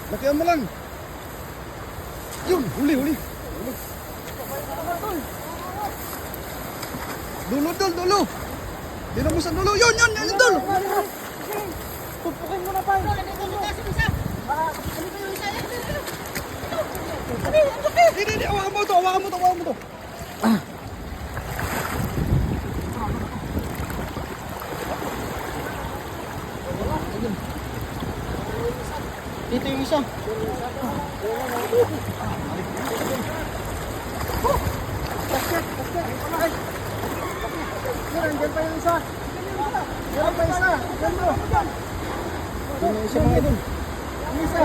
Lakihan mo lang. Yun, huli. Dulo. Dino mo sa dulo. Yun, dul. Pupukin mo na pa. Hindi, hawakan mo to. Dito yung isa. Basket. Diyan pa yung isa. Diyan pa isa. Diyan mo. Diyan yung isa mga idol. Yung isa.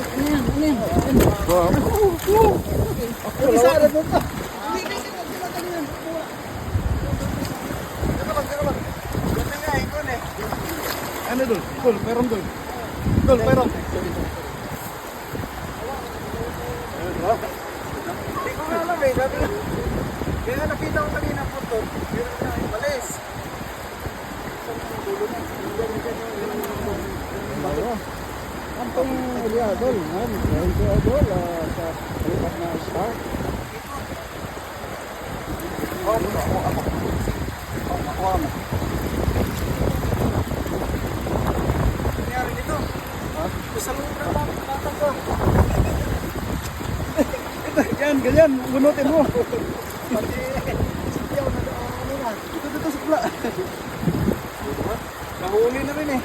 Ano yan? Isa na po pa. Ano dul? Meron dul. Meron. Hindi ko alam eh. Kaya nakita ko kanina po ito. Malis. Ang pang Adol, dahil si Adol sa kalipat na star. Ako. Nangyari dito. Sa loob na lang. Tatag ko. Ganyan, bunutin mo. Pati sikyaw na ano na. Dito sa pula. Nahuli na rin eh.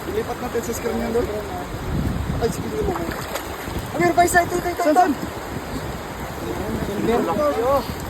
Ilipat natin sa screen yan doon. Ay, sige mo. Amir, pa isa ito. Saan? Meron to.